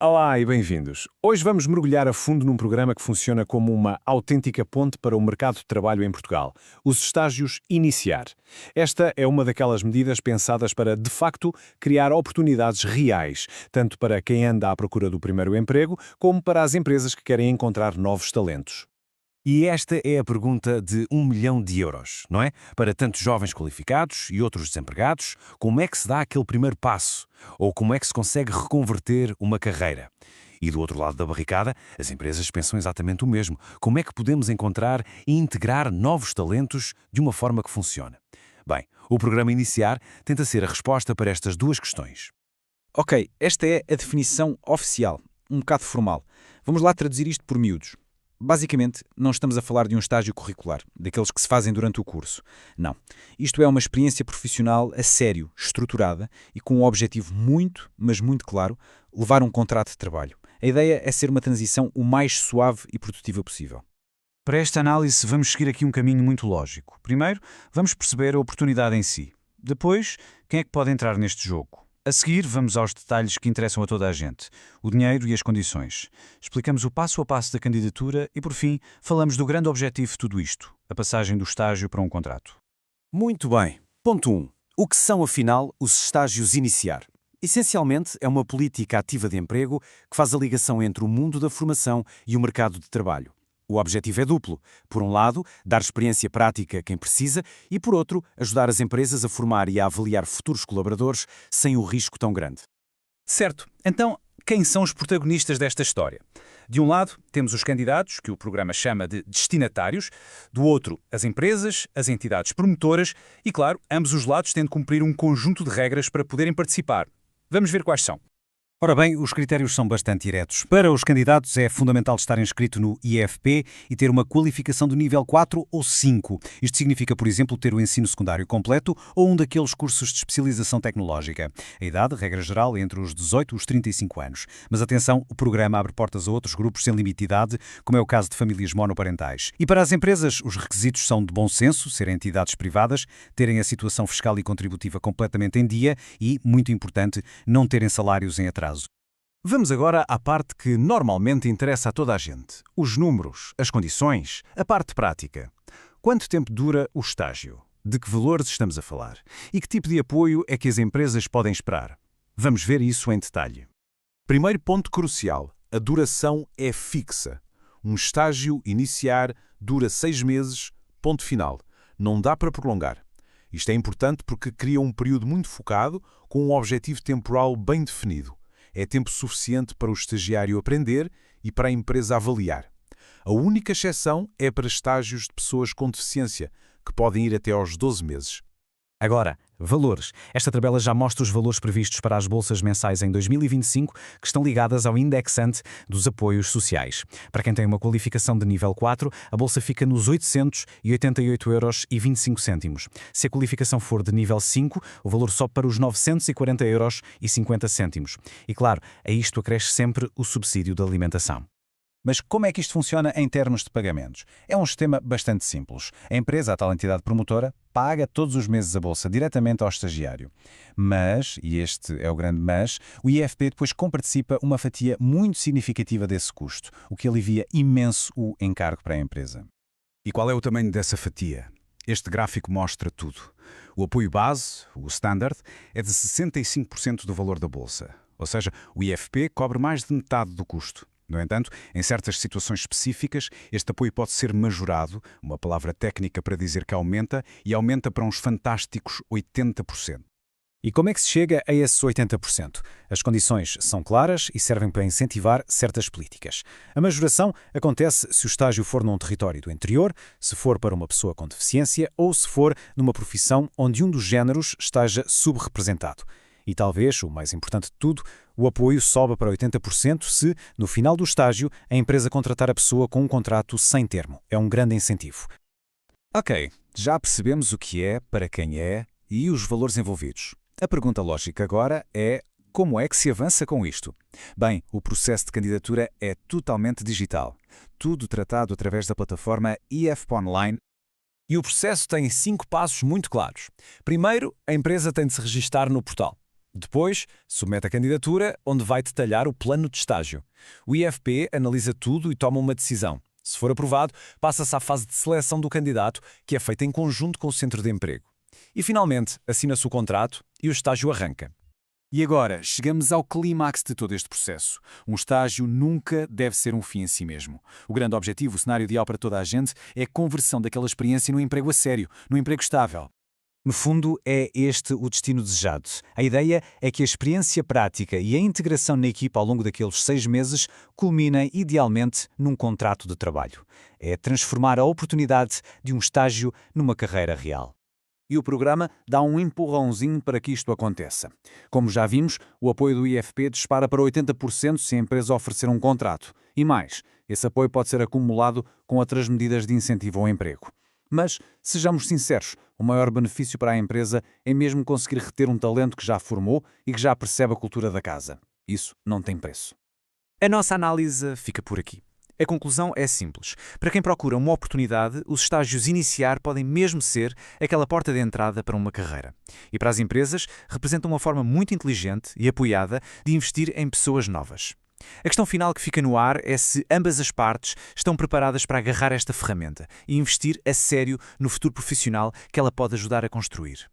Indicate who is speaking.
Speaker 1: Olá e bem-vindos. Hoje vamos mergulhar a fundo num programa que funciona como uma autêntica ponte para o mercado de trabalho em Portugal, os estágios Iniciar. Esta é uma daquelas medidas pensadas para, de facto, criar oportunidades reais, tanto para quem anda à procura do primeiro emprego, como para as empresas que querem encontrar novos talentos.
Speaker 2: E esta é a pergunta de 1 milhão de euros, não é? Para tantos jovens qualificados e outros desempregados, como é que se dá aquele primeiro passo? Ou como é que se consegue reconverter uma carreira? E do outro lado da barricada, as empresas pensam exatamente o mesmo. Como é que podemos encontrar e integrar novos talentos de uma forma que funcione? Bem, o programa Iniciar tenta ser a resposta para estas duas questões.
Speaker 3: Ok, esta é a definição oficial, um bocado formal. Vamos lá traduzir isto por miúdos. Basicamente, não estamos a falar de um estágio curricular, daqueles que se fazem durante o curso. Não. Isto é uma experiência profissional a sério, estruturada e com um objetivo muito, mas muito claro, levar um contrato de trabalho. A ideia é ser uma transição o mais suave e produtiva possível.
Speaker 4: Para esta análise, vamos seguir aqui um caminho muito lógico. Primeiro, vamos perceber a oportunidade em si. Depois, quem é que pode entrar neste jogo? A seguir, vamos aos detalhes que interessam a toda a gente, o dinheiro e as condições. Explicamos o passo a passo da candidatura e, por fim, falamos do grande objetivo de tudo isto, a passagem do estágio para um contrato.
Speaker 2: Muito bem. Ponto 1. O que são, afinal, os estágios Iniciar? Essencialmente, é uma política ativa de emprego que faz a ligação entre o mundo da formação e o mercado de trabalho. O objetivo é duplo. Por um lado, dar experiência prática a quem precisa e, por outro, ajudar as empresas a formar e a avaliar futuros colaboradores sem o risco tão grande.
Speaker 3: Certo. Então, quem são os protagonistas desta história? De um lado, temos os candidatos, que o programa chama de destinatários. Do outro, as empresas, as entidades promotoras e, claro, ambos os lados têm de cumprir um conjunto de regras para poderem participar. Vamos ver quais são.
Speaker 4: Ora bem, os critérios são bastante diretos. Para os candidatos é fundamental estar inscrito no IFP e ter uma qualificação do nível 4 ou 5. Isto significa, por exemplo, ter o ensino secundário completo ou um daqueles cursos de especialização tecnológica. A idade, regra geral, é entre os 18 e os 35 anos. Mas atenção, o programa abre portas a outros grupos sem limite de idade, como é o caso de famílias monoparentais. E para as empresas, os requisitos são de bom senso, serem entidades privadas, terem a situação fiscal e contributiva completamente em dia e, muito importante, não terem salários em atraso.
Speaker 1: Vamos agora à parte que normalmente interessa a toda a gente: os números, as condições, a parte prática. Quanto tempo dura o estágio? De que valores estamos a falar? E que tipo de apoio é que as empresas podem esperar? Vamos ver isso em detalhe. Primeiro ponto crucial: a duração é fixa. Um estágio Iniciar dura 6 meses, ponto final. Não dá para prolongar. Isto é importante porque cria um período muito focado, com um objetivo temporal bem definido. É tempo suficiente para o estagiário aprender e para a empresa avaliar. A única exceção é para estágios de pessoas com deficiência, que podem ir até aos 12 meses.
Speaker 4: Agora, valores. Esta tabela já mostra os valores previstos para as bolsas mensais em 2025, que estão ligadas ao indexante dos apoios sociais. Para quem tem uma qualificação de nível 4, a bolsa fica nos 888,25 €. Se a qualificação for de nível 5, o valor sobe para os 940,50 €. E claro, a isto acresce sempre o subsídio de alimentação.
Speaker 3: Mas como é que isto funciona em termos de pagamentos? É um sistema bastante simples. A empresa, a tal entidade promotora, paga todos os meses a bolsa diretamente ao estagiário. Mas, e este é o grande mas, o IFP depois comparticipa uma fatia muito significativa desse custo, o que alivia imenso o encargo para a empresa.
Speaker 5: E qual é o tamanho dessa fatia? Este gráfico mostra tudo. O apoio base, o standard, é de 65% do valor da bolsa. Ou seja, o IFP cobre mais de metade do custo. No entanto, em certas situações específicas, este apoio pode ser majorado, uma palavra técnica para dizer que aumenta, e aumenta para uns fantásticos 80%.
Speaker 4: E como é que se chega a esses 80%? As condições são claras e servem para incentivar certas políticas. A majoração acontece se o estágio for num território do interior, se for para uma pessoa com deficiência ou se for numa profissão onde um dos géneros esteja subrepresentado. E talvez, o mais importante de tudo, o apoio sobe para 80% se, no final do estágio, a empresa contratar a pessoa com um contrato sem termo. É um grande incentivo.
Speaker 3: Ok, já percebemos o que é, para quem é e os valores envolvidos. A pergunta lógica agora é: como é que se avança com isto? Bem, o processo de candidatura é totalmente digital. Tudo tratado através da plataforma IFP Online.
Speaker 1: E o processo tem 5 passos muito claros. Primeiro, a empresa tem de se registar no portal.
Speaker 2: Depois, submete a candidatura, onde vai detalhar o plano de estágio. O IFP analisa tudo e toma uma decisão. Se for aprovado, passa-se à fase de seleção do candidato, que é feita em conjunto com o centro de emprego. E, finalmente, assina-se o contrato e o estágio arranca.
Speaker 6: E agora, chegamos ao clímax de todo este processo. Um estágio nunca deve ser um fim em si mesmo. O grande objetivo, o cenário ideal para toda a gente, é a conversão daquela experiência num emprego a sério, num emprego estável.
Speaker 3: No fundo, é este o destino desejado. A ideia é que a experiência prática e a integração na equipa ao longo daqueles 6 meses culminem, idealmente, num contrato de trabalho. É transformar a oportunidade de um estágio numa carreira real. E o programa dá um empurrãozinho para que isto aconteça. Como já vimos, o apoio do IFP dispara para 80% se a empresa oferecer um contrato. E mais, esse apoio pode ser acumulado com outras medidas de incentivo ao emprego. Mas, sejamos sinceros, o maior benefício para a empresa é mesmo conseguir reter um talento que já formou e que já percebe a cultura da casa. Isso não tem preço.
Speaker 7: A nossa análise fica por aqui. A conclusão é simples. Para quem procura uma oportunidade, os estágios iniciar podem mesmo ser aquela porta de entrada para uma carreira. E para as empresas, representam uma forma muito inteligente e apoiada de investir em pessoas novas. A questão final que fica no ar é se ambas as partes estão preparadas para agarrar esta ferramenta e investir a sério no futuro profissional que ela pode ajudar a construir.